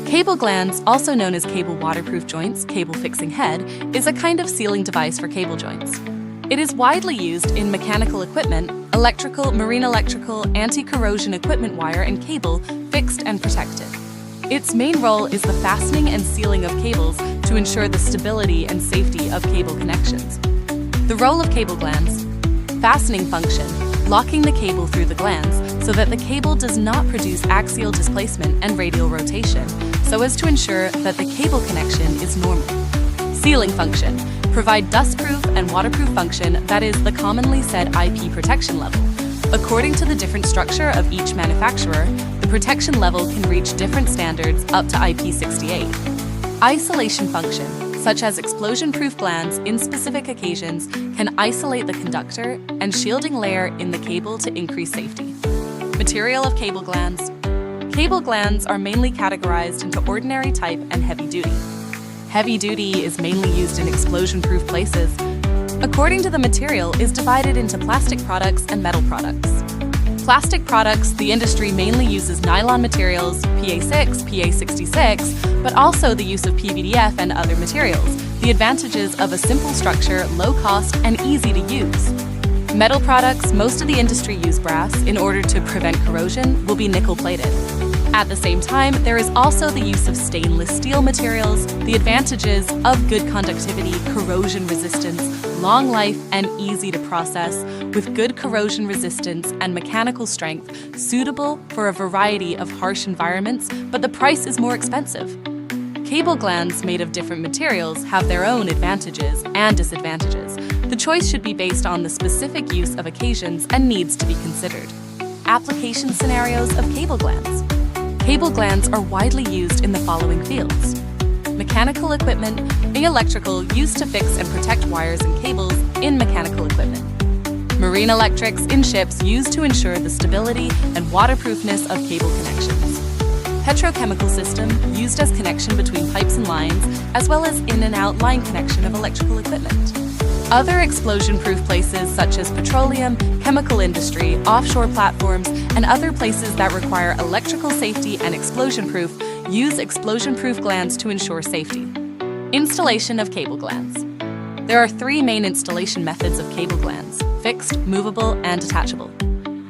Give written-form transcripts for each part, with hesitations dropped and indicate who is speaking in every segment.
Speaker 1: Cable glands, also known as cable waterproof joints, cable fixing head, is a kind of sealing device for cable joints. It is widely used in mechanical equipment, electrical, marine electrical, anti-corrosion equipment wire and cable, fixed and protected. Its main role is the fastening and sealing of cables to ensure the stability and safety of cable connections. The role of cable glands: fastening function, locking the cable through the glands so that the cable does not produce axial displacement and radial rotation, so as to ensure that the cable connection is normal. Sealing function, provide dustproof and waterproof function, that is the commonly said IP protection level. According to the different structure of each manufacturer, the protection level can reach different standards up to IP68. Isolation function, such as explosion-proof glands in specific occasions, can isolate the conductor and shielding layer in the cable to increase safety. Material of cable glands. Cable glands are mainly categorized into ordinary type and heavy duty. Heavy duty is mainly used in explosion-proof places. According to the material, is divided into plastic products and metal products. Plastic products, the industry mainly uses nylon materials, PA6, PA66, but also the use of PVDF and other materials, the advantages of a simple structure, low cost, and easy to use. Metal products, most of the industry use brass in order to prevent corrosion, will be nickel-plated. At the same time, there is also the use of stainless steel materials, the advantages of good conductivity, corrosion resistance, long life, and easy to process, with good corrosion resistance and mechanical strength, suitable for a variety of harsh environments, but the price is more expensive. Cable glands made of different materials have their own advantages and disadvantages. The choice should be based on the specific use of occasions and needs to be considered. Application scenarios of cable glands. Cable glands are widely used in the following fields: mechanical equipment, electrical, used to fix and protect wires and cables in mechanical equipment. Marine electrics in ships, used to ensure the stability and waterproofness of cable connections. Petrochemical system, used as connection between pipes and lines, as well as in and out line connection of electrical equipment. Other explosion-proof places such as petroleum, chemical industry, offshore platforms, and other places that require electrical safety and explosion-proof use explosion-proof glands to ensure safety. Installation of cable glands. There are three main installation methods of cable glands: fixed, movable, and detachable.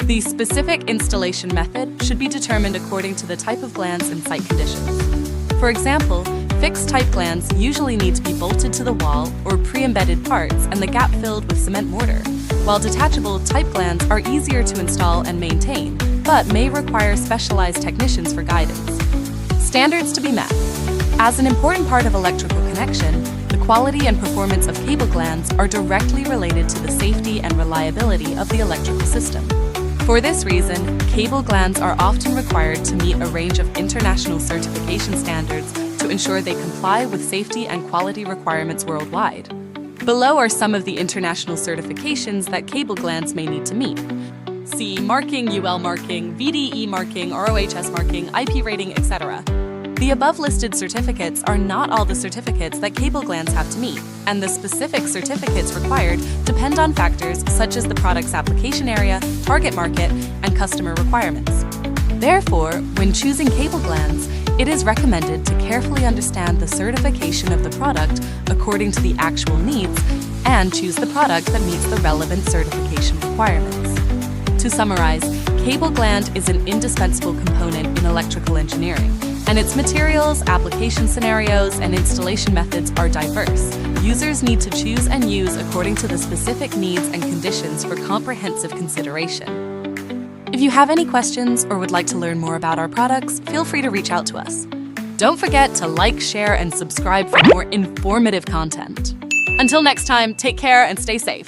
Speaker 1: The specific installation method should be determined according to the type of glands and site conditions. For example, fixed-type glands usually need to be bolted to the wall or pre-embedded parts and the gap filled with cement mortar, while detachable-type glands are easier to install and maintain, but may require specialized technicians for guidance. Standards to be met. As an important part of electrical connection, the quality and performance of cable glands are directly related to the safety and reliability of the electrical system. For this reason, cable glands are often required to meet a range of international certification standards to ensure they comply with safety and quality requirements worldwide. Below are some of the international certifications that cable glands may need to meet. C marking, UL marking, VDE marking, ROHS marking, IP rating, etc. The above listed certificates are not all the certificates that cable glands have to meet, and the specific certificates required depend on factors such as the product's application area, target market, and customer requirements. Therefore, when choosing cable glands, it is recommended to carefully understand the certification of the product according to the actual needs and choose the product that meets the relevant certification requirements. To summarize, cable gland is an indispensable component in electrical engineering, and its materials, application scenarios, and installation methods are diverse. Users need to choose and use according to the specific needs and conditions for comprehensive consideration. If you have any questions or would like to learn more about our products, feel free to reach out to us. Don't forget to like, share, and subscribe for more informative content. Until next time, take care and stay safe.